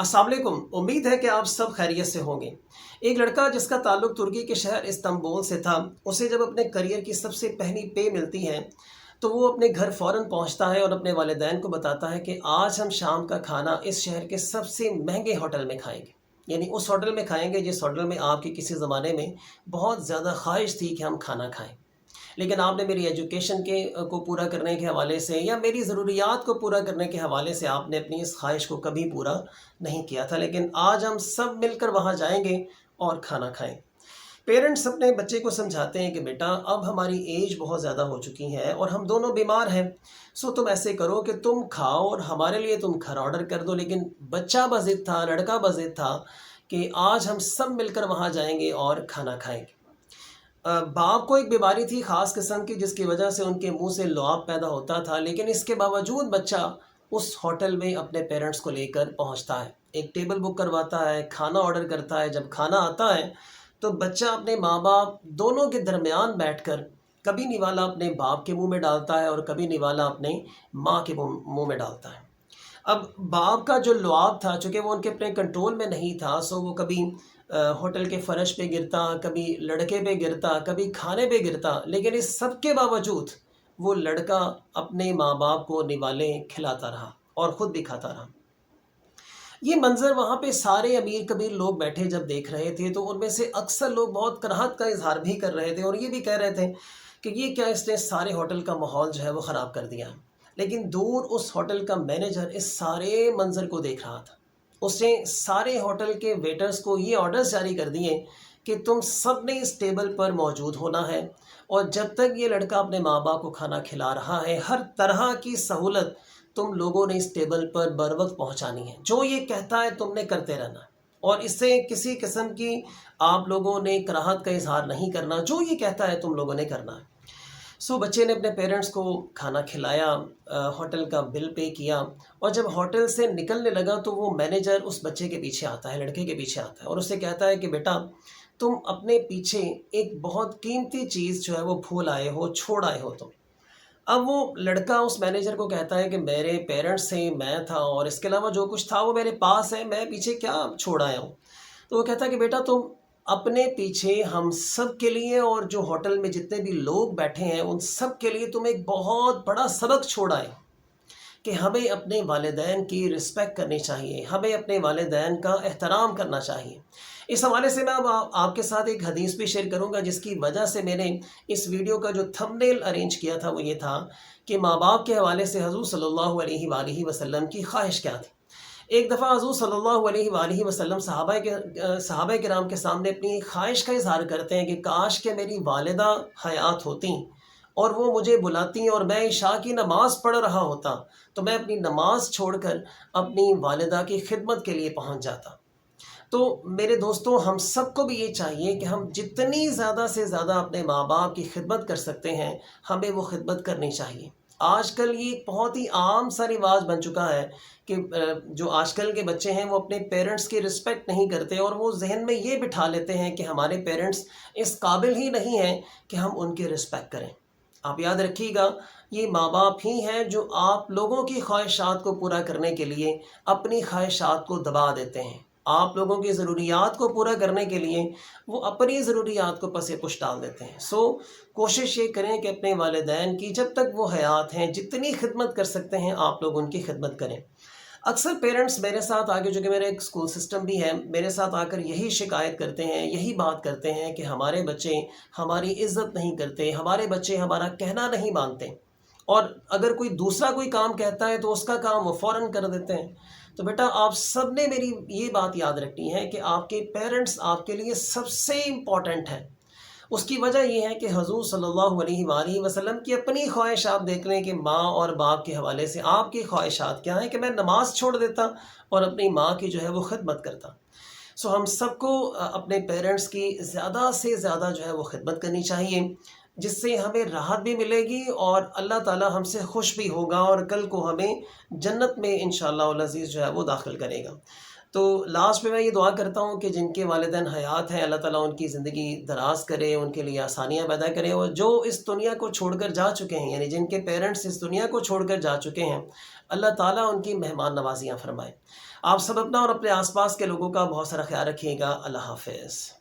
अस्सलाम वालेकुम। उम्मीद है कि आप सब खैरियत से होंगे। एक लड़का जिसका ताल्लुक तुर्की के शहर इस्तांबुल से था, उसे जब अपने करियर की सबसे पहली पे मिलती है तो वो अपने घर फ़ौरन पहुंचता है और अपने वालिदैन को बताता है कि आज हम शाम का खाना इस शहर के सबसे महंगे होटल में खाएंगे। यानी उस होटल में खाएंगे जिस होटल में आपकी किसी ज़माने में बहुत ज़्यादा ख्वाहिश थी कि हम खाना खाएं, लेकिन आपने मेरी एजुकेशन को पूरा करने के हवाले से या मेरी ज़रूरियात को पूरा करने के हवाले से आपने अपनी इस ख्वाहिश को कभी पूरा नहीं किया था, लेकिन आज हम सब मिलकर वहाँ जाएंगे और खाना खाएं। पेरेंट्स अपने बच्चे को समझाते हैं कि बेटा अब हमारी एज बहुत ज़्यादा हो चुकी है और हम दोनों बीमार हैं, सो तुम ऐसे करो कि तुम खाओ और हमारे लिए तुम घर ऑर्डर कर दो। लेकिन बच्चा बज़िद था, लड़का बज़िद था कि आज हम सब मिलकर वहाँ जाएंगे और खाना खाएंगे। बाप को एक बीमारी थी ख़ास किस्म की जिसकी वजह से उनके मुंह से लुआब पैदा होता था, लेकिन इसके बावजूद बच्चा उस होटल में अपने पेरेंट्स को लेकर पहुंचता है, एक टेबल बुक करवाता है, खाना ऑर्डर करता है। जब खाना आता है तो बच्चा अपने माँ बाप दोनों के दरमियान बैठकर कभी निवाला अपने बाप के मुंह में डालता है और कभी निवाला अपने माँ के मुंह में डालता है। अब बाप का जो लुआब था, चूँकि वो उनके अपने कंट्रोल में नहीं था, सो वो कभी होटल के फ़र्श पे गिरता, कभी लड़के पे गिरता, कभी खाने पे गिरता, लेकिन इस सब के बावजूद वो लड़का अपने माँ बाप को निवाले खिलाता रहा और ख़ुद भी खाता रहा। ये मंज़र वहाँ पे सारे अमीर कबीर लोग बैठे जब देख रहे थे तो उनमें से अक्सर लोग बहुत कराहत का इजहार भी कर रहे थे और ये भी कह रहे थे कि ये क्या, इसने सारे होटल का माहौल जो है वो ख़राब कर दिया। लेकिन दूर उस होटल का मैनेजर इस सारे मंज़र को देख रहा था। उसने सारे होटल के वेटर्स को ये ऑर्डर्स जारी कर दिए कि तुम सब ने इस टेबल पर मौजूद होना है और जब तक ये लड़का अपने माँ बाप को खाना खिला रहा है हर तरह की सहूलत तुम लोगों ने इस टेबल पर बर वक्त पहुँचानी है। जो ये कहता है तुमने करते रहना है और इससे किसी किस्म की आप लोगों ने कराहत का इजहार नहीं करना, जो ये कहता है तुम लोगों ने करना है। सो बच्चे ने अपने पेरेंट्स को खाना खिलाया, होटल का बिल पे किया और जब होटल से निकलने लगा तो वो मैनेजर उस बच्चे के पीछे आता है, लड़के के पीछे आता है और उससे कहता है कि बेटा तुम अपने पीछे एक बहुत कीमती चीज़ जो है वो भूल आए हो, छोड़ आए हो तुम। अब वो लड़का उस मैनेजर को कहता है कि मेरे पेरेंट्स से मैं था और इसके अलावा जो कुछ था वो मेरे पास है, मैं पीछे क्या छोड़ आया हूँ। तो वो कहता है कि बेटा तुम अपने पीछे हम सब के लिए और जो होटल में जितने भी लोग बैठे हैं उन सब के लिए तुम एक बहुत बड़ा सबक छोड़ आए कि हमें अपने वालिदैन की रिस्पेक्ट करनी चाहिए, हमें अपने वालिदैन का एहतराम करना चाहिए। इस हवाले से मैं अब आपके साथ एक हदीस भी शेयर करूंगा जिसकी वजह से मैंने इस वीडियो का जो थंबनेल अरेंज किया था वो ये था कि माँ बाप के हवाले से हज़ूर सल्लल्लाहु अलैहि वसल्लम की ख्वाहिश क्या थी। एक दफ़ा हज़ूर सल्लल्लाहु अलैहि वसल्लम सहाबा किराम के सामने अपनी ख्वाहिश का इजहार करते हैं कि काश के मेरी वालिदा हयात होती और वो मुझे बुलाती और मैं इशा की नमाज़ पढ़ रहा होता तो मैं अपनी नमाज़ छोड़कर अपनी वालिदा की खिदमत के लिए पहुंच जाता। तो मेरे दोस्तों, हम सबको भी ये चाहिए कि हम जितनी ज़्यादा से ज़्यादा अपने माँ बाप की खिदमत कर सकते हैं हमें वो खिदमत करनी चाहिए। आजकल ये एक बहुत ही आम सा रिवाज बन चुका है कि जो आजकल के बच्चे हैं वो अपने पेरेंट्स की रिस्पेक्ट नहीं करते और वो जहन में ये बिठा लेते हैं कि हमारे पेरेंट्स इस काबिल ही नहीं हैं कि हम उनकी रिस्पेक्ट करें। आप याद रखिएगा, ये माँ बाप ही हैं जो आप लोगों की ख्वाहिशात को पूरा करने के लिए अपनी ख्वाहिशात को दबा देते हैं। आप लोगों की ज़रूरियात को पूरा करने के लिए वो अपनी ज़रूरियात को पसे पुश डाल देते हैं। सो कोशिश ये करें कि अपने वालिदैन की जब तक वो हयात हैं जितनी खिदमत कर सकते हैं आप लोग उनकी खिदमत करें। अक्सर पेरेंट्स मेरे साथ आके, जो कि मेरा एक स्कूल सिस्टम भी है, मेरे साथ आकर यही शिकायत करते हैं, यही बात करते हैं कि हमारे बच्चे हमारी इज़्ज़त नहीं करते, हमारे बच्चे हमारा कहना नहीं मानते और अगर कोई दूसरा कोई काम कहता है तो उसका काम वो फ़ौरन कर देते हैं। तो बेटा आप सब ने मेरी ये बात याद रखनी है कि आपके पेरेंट्स आपके लिए सबसे इम्पॉर्टेंट हैं। उसकी वजह ये है कि हज़ूर सल्लल्लाहु अलैहि वसल्लम की अपनी ख्वाहिश आप देख लें कि माँ और बाप के हवाले से आपकी ख्वाहिशात क्या हैं कि मैं नमाज़ छोड़ देता और अपनी माँ की जो है वो खिदमत करता। सो हम सबको अपने पेरेंट्स की ज़्यादा से ज़्यादा जो है वो खिदमत करनी चाहिए, जिससे हमें राहत भी मिलेगी और अल्लाह ताला हमसे खुश भी होगा और कल को हमें जन्नत में इंशाअल्लाह अल अज़ीज़ जो है वो दाखिल करेगा। तो लास्ट में मैं ये दुआ करता हूँ कि जिनके वालिदैन हयात हैं अल्लाह ताला उनकी ज़िंदगी दराज करे, उनके लिए आसानियाँ पैदा करे और जो इस दुनिया को छोड़कर जा चुके हैं, यानी जिनके पेरेंट्स इस दुनिया को छोड़कर जा चुके हैं, अल्लाह ताला उनकी मेहमान नवाजियाँ फरमाए। آپ سب اپنا اور اپنے آس پاس کے لوگوں کا بہت سارا خیال رکھیے گا۔ اللہ حافظ۔